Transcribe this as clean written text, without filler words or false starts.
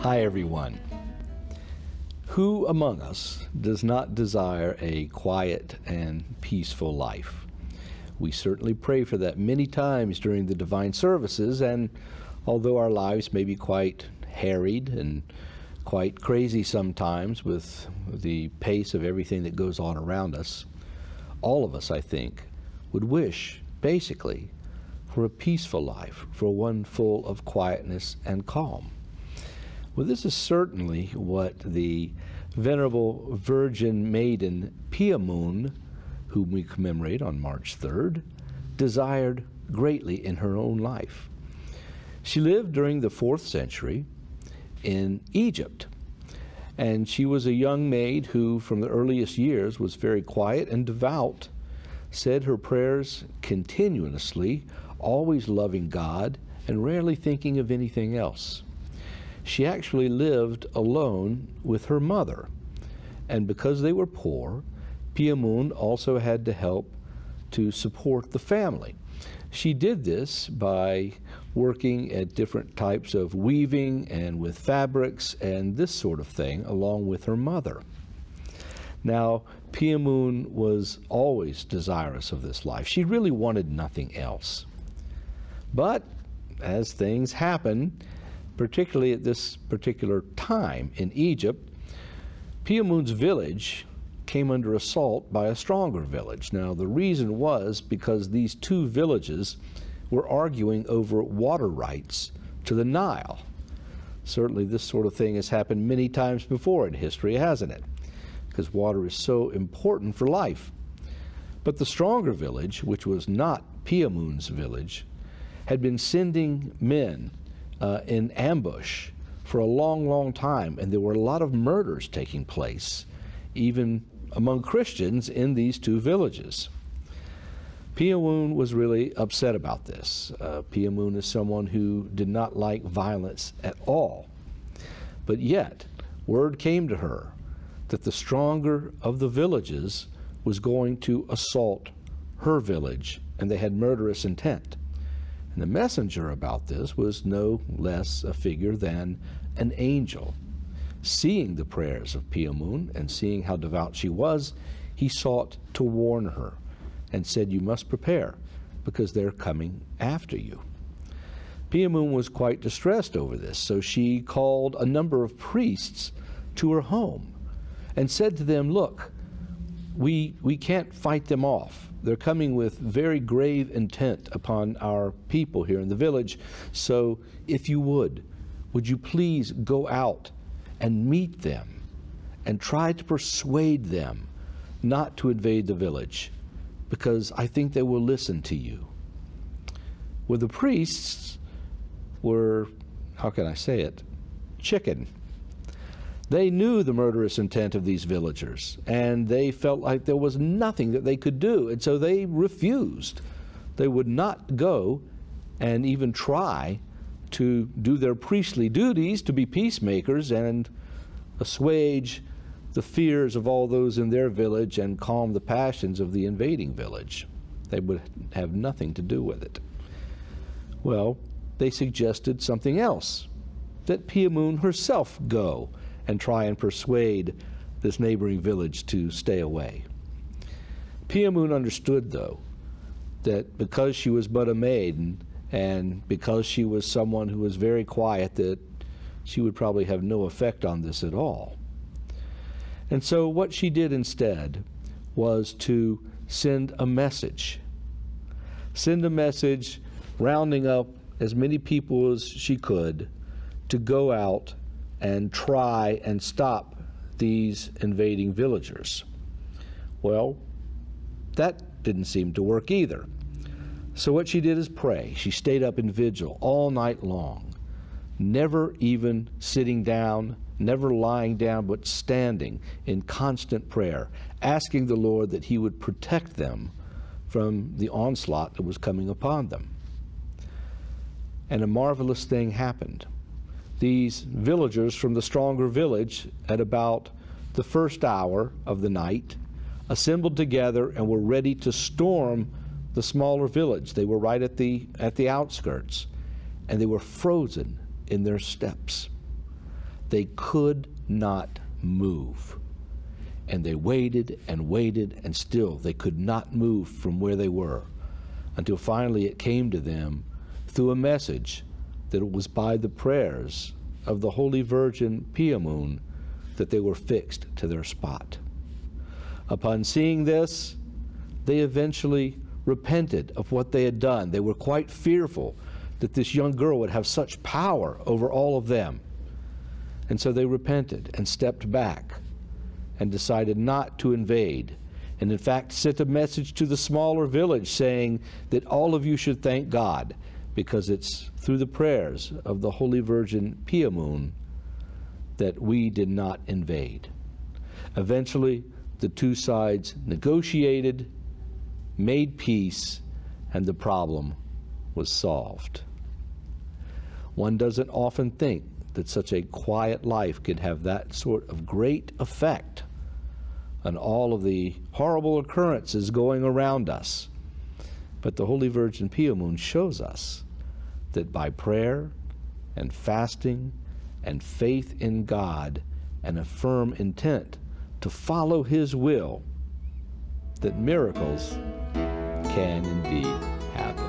Hi everyone. Who among us does not desire a quiet and peaceful life? We certainly pray for that many times during the divine services, and although our lives may be quite harried and quite crazy sometimes with the pace of everything that goes on around us, all of us, I think, would wish, basically, for a peaceful life, for one full of quietness and calm. Well, this is certainly what the Venerable Virgin Maiden Piamoun, whom we commemorate on March 3rd, desired greatly in her own life. She lived during the 4th century in Egypt, and she was a young maid who, from the earliest years, was very quiet and devout, said her prayers continuously, always loving God, and rarely thinking of anything else. She actually lived alone with her mother, and because they were poor, Piamoun also had to help to support the family. She did this by working at different types of weaving and with fabrics and this sort of thing, along with her mother. Now, Piamoun was always desirous of this life. She really wanted nothing else. But as things happen, particularly at this particular time in Egypt, Piamoun's village came under assault by a stronger village. Now, the reason was because these two villages were arguing over water rights to the Nile. Certainly this sort of thing has happened many times before in history, hasn't it? Because water is so important for life. But the stronger village, which was not Piamoun's village, had been sending men in ambush for a long, long time, and there were a lot of murders taking place, even among Christians in these two villages. Piamoun was really upset about this. Piamoun is someone who did not like violence at all. But yet, word came to her that the stronger of the villages was going to assault her village, and they had murderous intent. And the messenger about this was no less a figure than an angel. Seeing the prayers of Piamoun and seeing how devout she was, he sought to warn her and said, "You must prepare, because they're coming after you." Piamoun was quite distressed over this, so she called a number of priests to her home and said to them, "Look, we can't fight them off. They're coming with very grave intent upon our people here in the village. So if you would you please go out and meet them and try to persuade them not to invade the village, because I think they will listen to you." Well, the priests were, how can I say it, chicken. They knew the murderous intent of these villagers, and they felt like there was nothing that they could do, and so they refused. They would not go and even try to do their priestly duties, to be peacemakers and assuage the fears of all those in their village and calm the passions of the invading village. They would have nothing to do with it. Well, they suggested something else, that Piamoun herself go and try and persuade this neighboring village to stay away. Piamoun understood, though, that because she was but a maiden and because she was someone who was very quiet, that she would probably have no effect on this at all. And so what she did instead was to send a message. Send a message rounding up as many people as she could to go out and try and stop these invading villagers. Well, that didn't seem to work either. So what she did is pray. She stayed up in vigil all night long, never even sitting down, never lying down, but standing in constant prayer, asking the Lord that he would protect them from the onslaught that was coming upon them. And a marvelous thing happened. These villagers from the stronger village, at about the first hour of the night, assembled together and were ready to storm the smaller village. They were right at the outskirts, and they were frozen in their steps. They could not move. And they waited, and still they could not move from where they were, until finally it came to them through a message that it was by the prayers of the Holy Virgin Piamoun that they were fixed to their spot. Upon seeing this, they eventually repented of what they had done. They were quite fearful that this young girl would have such power over all of them. And so they repented and stepped back and decided not to invade, and in fact sent a message to the smaller village saying that all of you should thank God, because it's through the prayers of the Holy Virgin Piamoun that we did not invade. Eventually, the two sides negotiated, made peace, and the problem was solved. One doesn't often think that such a quiet life could have that sort of great effect on all of the horrible occurrences going around us. But the Holy Virgin Piamoun shows us that by prayer and fasting and faith in God and a firm intent to follow His will, that miracles can indeed happen.